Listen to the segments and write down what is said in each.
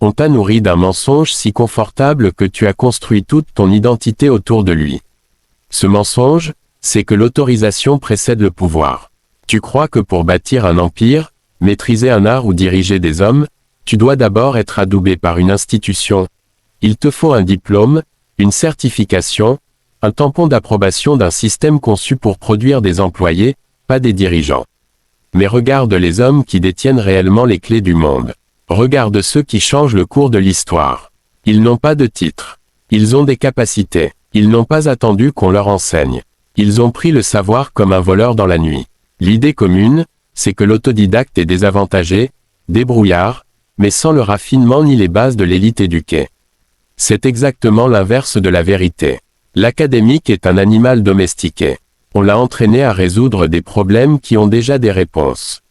On t'a nourri d'un mensonge si confortable que tu as construit toute ton identité autour de lui. Ce mensonge, c'est que l'autorisation précède le pouvoir. Tu crois que pour bâtir un empire, maîtriser un art ou diriger des hommes, tu dois d'abord être adoubé par une institution. Il te faut un diplôme, une certification, un tampon d'approbation d'un système conçu pour produire des employés, pas des dirigeants. Mais regarde les hommes qui détiennent réellement les clés du monde. Regarde ceux qui changent le cours de l'histoire. Ils n'ont pas de titre. Ils ont des capacités. Ils n'ont pas attendu qu'on leur enseigne. Ils ont pris le savoir comme un voleur dans la nuit. L'idée commune, c'est que l'autodidacte est désavantagé, débrouillard, mais sans le raffinement ni les bases de l'élite éduquée. C'est exactement l'inverse de la vérité. L'académique est un animal domestiqué. On l'a entraîné à résoudre des problèmes qui ont déjà des réponses.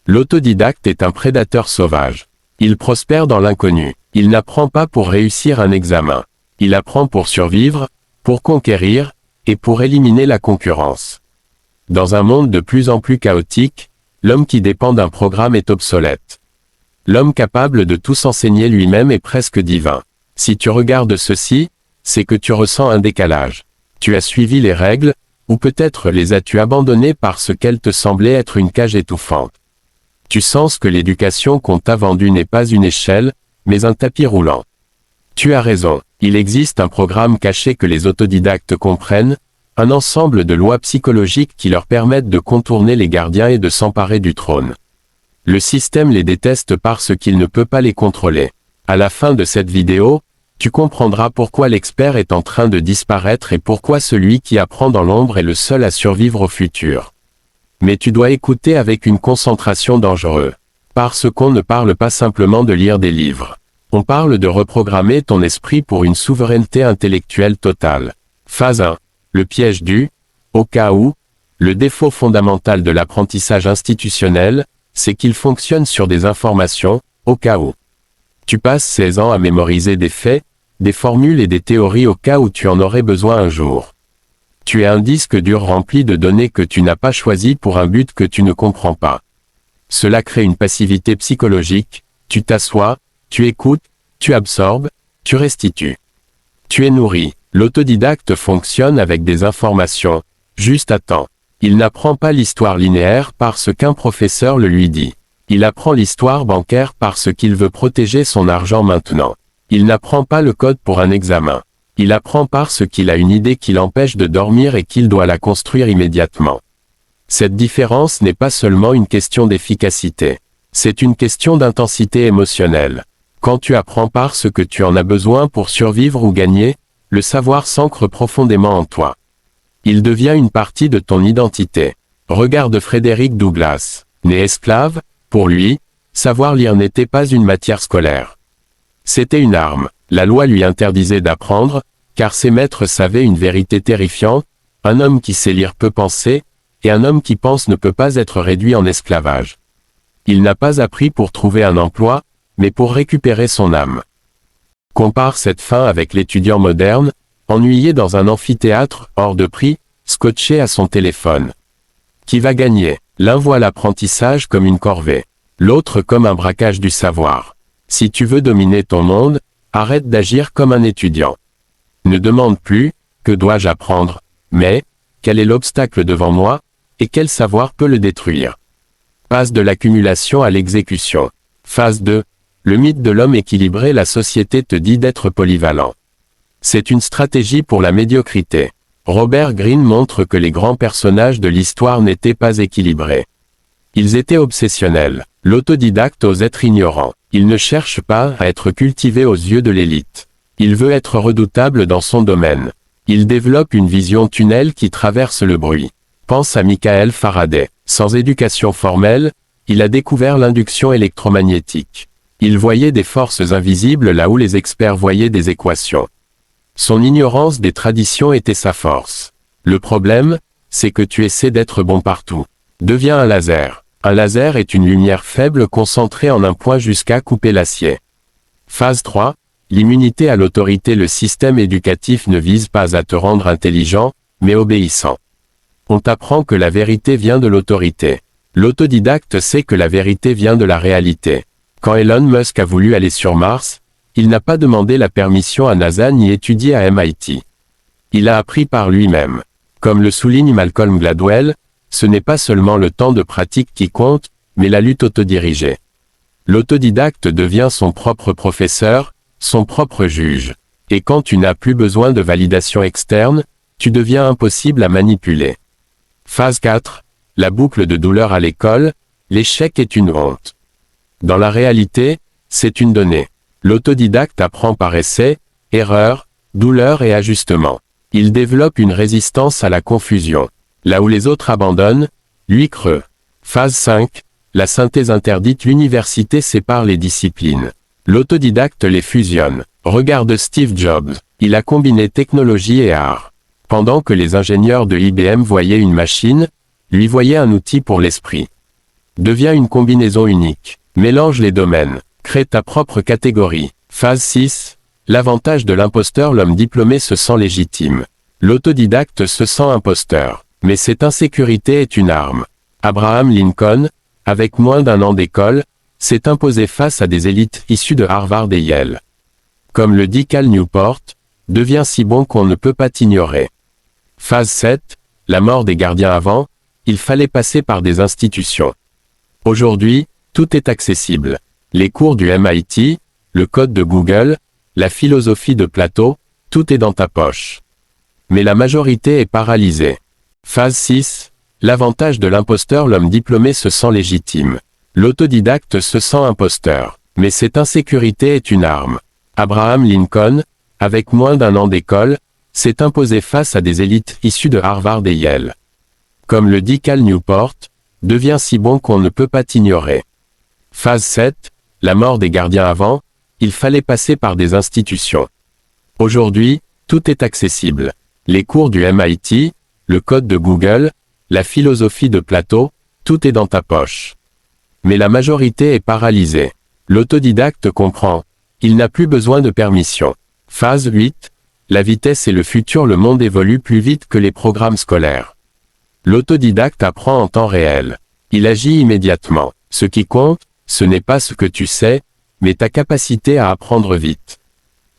L'autodidacte est un prédateur sauvage. Il prospère dans l'inconnu. Il n'apprend pas pour réussir un examen. Il apprend pour survivre, pour conquérir, et pour éliminer la concurrence. Dans un monde de plus en plus chaotique, l'homme qui dépend d'un programme est obsolète. L'homme capable de tout s'enseigner lui-même est presque divin. Si tu regardes ceci, c'est que tu ressens un décalage. Tu as suivi les règles, ou peut-être les as-tu abandonnées parce qu'elles te semblaient être une cage étouffante. Tu sens que l'éducation qu'on t'a vendue n'est pas une échelle, mais un tapis roulant. Tu as raison, il existe un programme caché que les autodidactes comprennent, un ensemble de lois psychologiques qui leur permettent de contourner les gardiens et de s'emparer du trône. Le système les déteste parce qu'il ne peut pas les contrôler. À la fin de cette vidéo, tu comprendras pourquoi l'expert est en train de disparaître et pourquoi celui qui apprend dans l'ombre est le seul à survivre au futur. Mais tu dois écouter avec une concentration dangereuse. Parce qu'on ne parle pas simplement de lire des livres. On parle de reprogrammer ton esprit pour une souveraineté intellectuelle totale. Phase 1. Le piège du « au cas où ». Le défaut fondamental de l'apprentissage institutionnel, c'est qu'il fonctionne sur des informations, au cas où. Tu passes 16 ans à mémoriser des faits, des formules et des théories au cas où tu en aurais besoin un jour. Tu es un disque dur rempli de données que tu n'as pas choisies pour un but que tu ne comprends pas. Cela crée une passivité psychologique, tu t'assois, tu écoutes, tu absorbes, tu restitues. Tu es nourri. L'autodidacte fonctionne avec des informations, juste à temps. Il n'apprend pas l'histoire linéaire parce qu'un professeur le lui dit. Il apprend l'histoire bancaire parce qu'il veut protéger son argent maintenant. Il n'apprend pas le code pour un examen. Il apprend parce qu'il a une idée qui l'empêche de dormir et qu'il doit la construire immédiatement. Cette différence n'est pas seulement une question d'efficacité. C'est une question d'intensité émotionnelle. Quand tu apprends parce que tu en as besoin pour survivre ou gagner, le savoir s'ancre profondément en toi. Il devient une partie de ton identité. Regarde Frédéric Douglass. Né esclave, pour lui, savoir lire n'était pas une matière scolaire. C'était une arme. La loi lui interdisait d'apprendre, car ses maîtres savaient une vérité terrifiante, un homme qui sait lire peut penser, et un homme qui pense ne peut pas être réduit en esclavage. Il n'a pas appris pour trouver un emploi, mais pour récupérer son âme. Compare cette fin avec l'étudiant moderne, ennuyé dans un amphithéâtre, hors de prix, scotché à son téléphone. Qui va gagner? L'un voit l'apprentissage comme une corvée, l'autre comme un braquage du savoir. Si tu veux dominer ton monde, arrête d'agir comme un étudiant. Ne demande plus, que dois-je apprendre, mais, quel est l'obstacle devant moi, et quel savoir peut le détruire? Passe de l'accumulation à l'exécution. Phase 2. Le mythe de l'homme équilibré. La société te dit d'être polyvalent. C'est une stratégie pour la médiocrité. Robert Greene montre que les grands personnages de l'histoire n'étaient pas équilibrés. Ils étaient obsessionnels. L'autodidacte ose être ignorant. Il ne cherche pas à être cultivé aux yeux de l'élite. Il veut être redoutable dans son domaine. Il développe une vision tunnel qui traverse le bruit. Pense à Michael Faraday. Sans éducation formelle, il a découvert l'induction électromagnétique. Il voyait des forces invisibles là où les experts voyaient des équations. Son ignorance des traditions était sa force. Le problème, c'est que tu essaies d'être bon partout. Deviens un laser. Un laser est une lumière faible concentrée en un point jusqu'à couper l'acier. Phase 3. L'immunité à l'autorité. Le système éducatif ne vise pas à te rendre intelligent, mais obéissant. On t'apprend que la vérité vient de l'autorité. L'autodidacte sait que la vérité vient de la réalité. Quand Elon Musk a voulu aller sur Mars, il n'a pas demandé la permission à NASA ni étudié à MIT. Il a appris par lui-même. Comme le souligne Malcolm Gladwell, ce n'est pas seulement le temps de pratique qui compte, mais la lutte autodirigée. L'autodidacte devient son propre professeur, son propre juge. Et quand tu n'as plus besoin de validation externe, tu deviens impossible à manipuler. Phase 4. La boucle de douleur à l'école, l'échec est une honte. Dans la réalité, c'est une donnée. L'autodidacte apprend par essai, erreur, douleur et ajustement. Il développe une résistance à la confusion. Là où les autres abandonnent, lui creux. Phase 5. La synthèse interdite. L'université sépare les disciplines. L'autodidacte les fusionne. Regarde Steve Jobs. Il a combiné technologie et art. Pendant que les ingénieurs de IBM voyaient une machine, lui voyaient un outil pour l'esprit. Devient une combinaison unique. Mélange les domaines. Crée ta propre catégorie. Phase 6. L'avantage de l'imposteur. L'homme diplômé se sent légitime. L'autodidacte se sent imposteur. Mais cette insécurité est une arme. Abraham Lincoln, avec moins d'1 an d'école, s'est imposé face à des élites issues de Harvard et Yale. Comme le dit Cal Newport, deviens si bon qu'on ne peut pas t'ignorer. Phase 7. La mort des gardiens. Avant, il fallait passer par des institutions. Aujourd'hui, tout est accessible. Les cours du MIT, le code de Google, la philosophie de Plato, tout est dans ta poche. Mais la majorité est paralysée. Phase 6. L'avantage de l'imposteur. L'homme diplômé se sent légitime. L'autodidacte se sent imposteur. Mais cette insécurité est une arme. Abraham Lincoln, avec moins d'1 an d'école, s'est imposé face à des élites issues de Harvard et Yale. Comme le dit Cal Newport, deviens si bon qu'on ne peut pas t'ignorer. Phase 7. La mort des gardiens. Avant, il fallait passer par des institutions. Aujourd'hui, tout est accessible. Les cours du MIT, le code de Google, la philosophie de Plato, tout est dans ta poche. Mais la majorité est paralysée. L'autodidacte comprend. Il n'a plus besoin de permission. Phase 8. La vitesse et le futur. Le monde évolue plus vite que les programmes scolaires. L'autodidacte apprend en temps réel. Il agit immédiatement. Ce qui compte, ce n'est pas ce que tu sais, mais ta capacité à apprendre vite.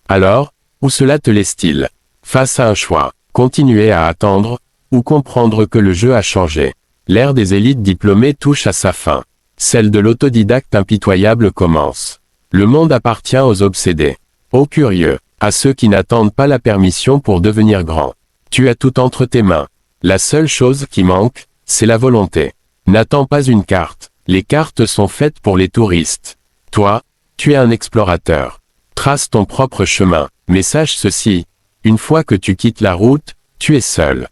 Alors, où cela te laisse-t-il? Face à un choix, continuer à attendre, ou comprendre que le jeu a changé. L'ère des élites diplômées touche à sa fin. Celle de l'autodidacte impitoyable commence. Le monde appartient aux obsédés, aux curieux, à ceux qui n'attendent pas la permission pour devenir grands. Tu as tout entre tes mains. La seule chose qui manque, c'est la volonté. N'attends pas une carte. Les cartes sont faites pour les touristes. Toi, tu es un explorateur. Trace ton propre chemin, mais sache ceci, une fois que tu quittes la route, tu es seul.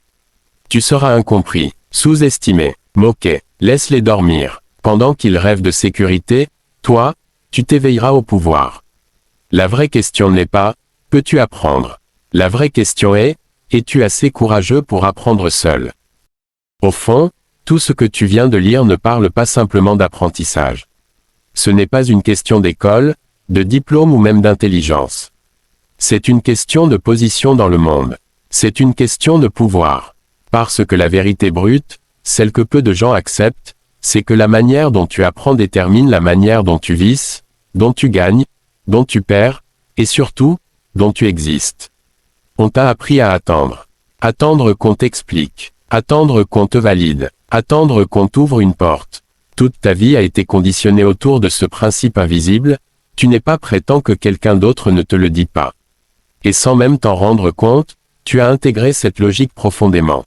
Tu seras incompris, sous-estimé, moqué, laisse-les dormir. Pendant qu'ils rêvent de sécurité, toi, tu t'éveilleras au pouvoir. La vraie question n'est pas, peux-tu apprendre? La vraie question est, es-tu assez courageux pour apprendre seul? Au fond, tout ce que tu viens de lire ne parle pas simplement d'apprentissage. Ce n'est pas une question d'école, de diplôme ou même d'intelligence. C'est une question de position dans le monde. C'est une question de pouvoir. Parce que la vérité brute, celle que peu de gens acceptent, c'est que la manière dont tu apprends détermine la manière dont tu vis, dont tu gagnes, dont tu perds, et surtout, dont tu existes. On t'a appris à attendre. Attendre qu'on t'explique. Attendre qu'on te valide. Attendre qu'on t'ouvre une porte. Toute ta vie a été conditionnée autour de ce principe invisible, tu n'es pas prêt tant que quelqu'un d'autre ne te le dit pas. Et sans même t'en rendre compte, tu as intégré cette logique profondément.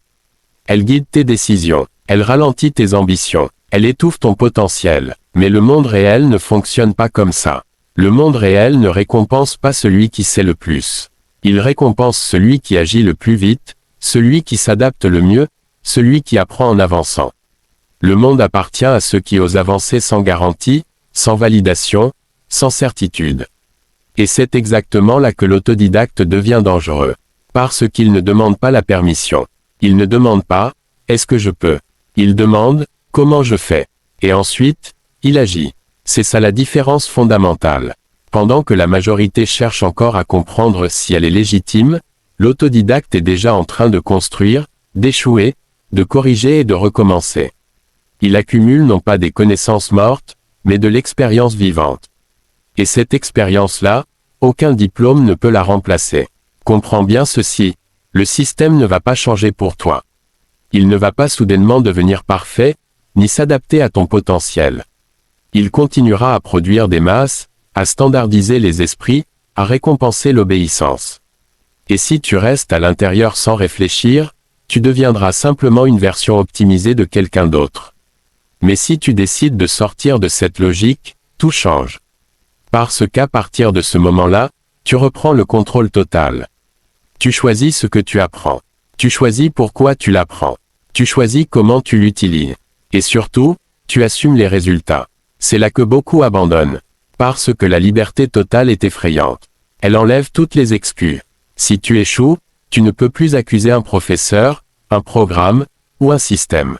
Elle guide tes décisions, elle ralentit tes ambitions, elle étouffe ton potentiel, mais le monde réel ne fonctionne pas comme ça. Le monde réel ne récompense pas celui qui sait le plus. Il récompense celui qui agit le plus vite, celui qui s'adapte le mieux, celui qui apprend en avançant. Le monde appartient à ceux qui osent avancer sans garantie, sans validation, sans certitude. Et c'est exactement là que l'autodidacte devient dangereux. Parce qu'il ne demande pas la permission. Il ne demande pas, est-ce que je peux? Il demande, comment je fais? Et ensuite, il agit. C'est ça la différence fondamentale. Pendant que la majorité cherche encore à comprendre si elle est légitime, l'autodidacte est déjà en train de construire, d'échouer, de corriger et de recommencer. Il accumule non pas des connaissances mortes, mais de l'expérience vivante. Et cette expérience-là, aucun diplôme ne peut la remplacer. Comprends bien ceci, le système ne va pas changer pour toi. Il ne va pas soudainement devenir parfait, ni s'adapter à ton potentiel. Il continuera à produire des masses, à standardiser les esprits, à récompenser l'obéissance. Et si tu restes à l'intérieur sans réfléchir, tu deviendras simplement une version optimisée de quelqu'un d'autre. Mais si tu décides de sortir de cette logique, tout change. Parce qu'à partir de ce moment-là, tu reprends le contrôle total. Tu choisis ce que tu apprends. Tu choisis pourquoi tu l'apprends. Tu choisis comment tu l'utilises. Et surtout, tu assumes les résultats. C'est là que beaucoup abandonnent. Parce que la liberté totale est effrayante. Elle enlève toutes les excuses. Si tu échoues, tu ne peux plus accuser un professeur, un programme, ou un système.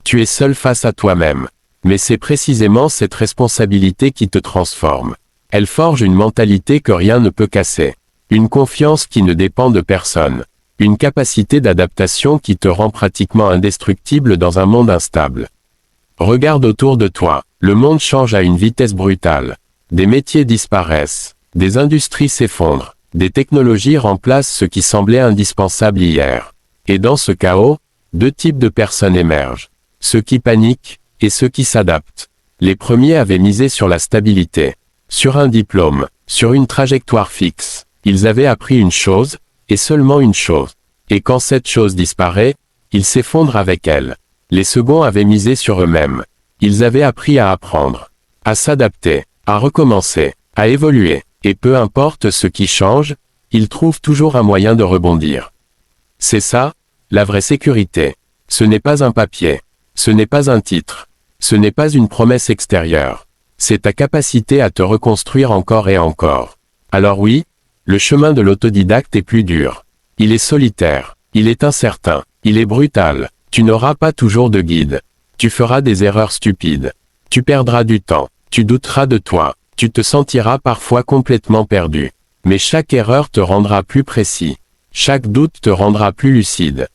Tu es seul face à toi-même. Mais c'est précisément cette responsabilité qui te transforme. Elle forge une mentalité que rien ne peut casser. Une confiance qui ne dépend de personne. Une capacité d'adaptation qui te rend pratiquement indestructible dans un monde instable. Regarde autour de toi, le monde change à une vitesse brutale. Des métiers disparaissent, des industries s'effondrent, des technologies remplacent ce qui semblait indispensable hier. Et dans ce chaos, deux types de personnes émergent. Ceux qui paniquent, et ceux qui s'adaptent. Les premiers avaient misé sur la stabilité, sur un diplôme, sur une trajectoire fixe. Ils avaient appris une chose, et seulement une chose. Et quand cette chose disparaît, ils s'effondrent avec elle. Les seconds avaient misé sur eux-mêmes. Ils avaient appris à apprendre, à s'adapter, à recommencer, à évoluer. Et peu importe ce qui change, ils trouvent toujours un moyen de rebondir. C'est ça, la vraie sécurité. Ce n'est pas un papier. Ce n'est pas un titre. Ce n'est pas une promesse extérieure. C'est ta capacité à te reconstruire encore et encore. Alors oui, le chemin de l'autodidacte est plus dur. Il est solitaire. Il est incertain. Il est brutal. Tu n'auras pas toujours de guide. Tu feras des erreurs stupides. Tu perdras du temps. Tu douteras de toi. Tu te sentiras parfois complètement perdu. Mais chaque erreur te rendra plus précis. Chaque doute te rendra plus lucide.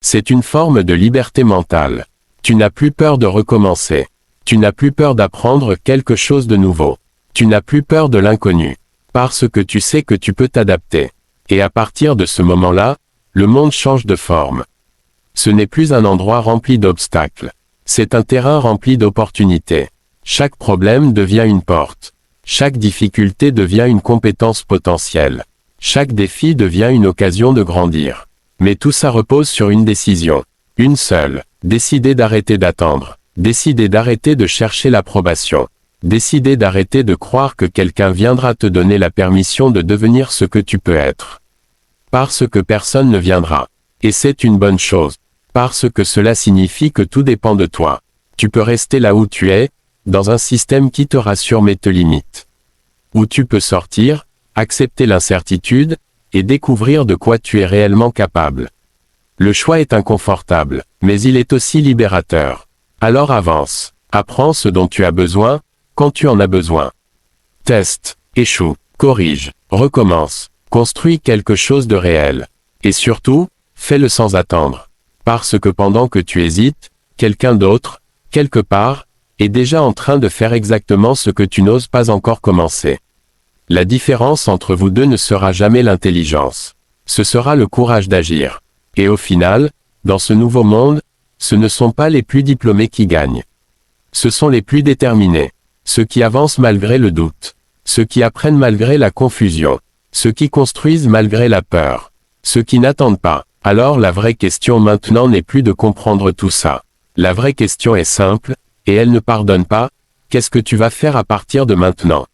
C'est une forme de liberté mentale. Tu n'as plus peur de recommencer. Tu n'as plus peur d'apprendre quelque chose de nouveau. Tu n'as plus peur de l'inconnu. Parce que tu sais que tu peux t'adapter. Et à partir de ce moment-là, le monde change de forme. Ce n'est plus un endroit rempli d'obstacles. C'est un terrain rempli d'opportunités. Chaque problème devient une porte. Chaque difficulté devient une compétence potentielle. Chaque défi devient une occasion de grandir. Mais tout ça repose sur une décision. Une seule. Décider d'arrêter d'attendre. Décider d'arrêter de chercher l'approbation. Décider d'arrêter de croire que quelqu'un viendra te donner la permission de devenir ce que tu peux être. Parce que personne ne viendra. Et c'est une bonne chose. Parce que cela signifie que tout dépend de toi. Tu peux rester là où tu es, dans un système qui te rassure mais te limite. Ou tu peux sortir, accepter l'incertitude, et découvrir de quoi tu es réellement capable. Le choix est inconfortable, mais il est aussi libérateur. Alors avance, apprends ce dont tu as besoin, quand tu en as besoin. Teste, échoue, corrige, recommence, construis quelque chose de réel. Et surtout, fais-le sans attendre. Parce que pendant que tu hésites, quelqu'un d'autre, quelque part, est déjà en train de faire exactement ce que tu n'oses pas encore commencer. La différence entre vous deux ne sera jamais l'intelligence. Ce sera le courage d'agir. Et au final, dans ce nouveau monde, ce ne sont pas les plus diplômés qui gagnent. Ce sont les plus déterminés. Ceux qui avancent malgré le doute. Ceux qui apprennent malgré la confusion. Ceux qui construisent malgré la peur. Ceux qui n'attendent pas. Alors la vraie question maintenant n'est plus de comprendre tout ça. La vraie question est simple, et elle ne pardonne pas. Qu'est-ce que tu vas faire à partir de maintenant ?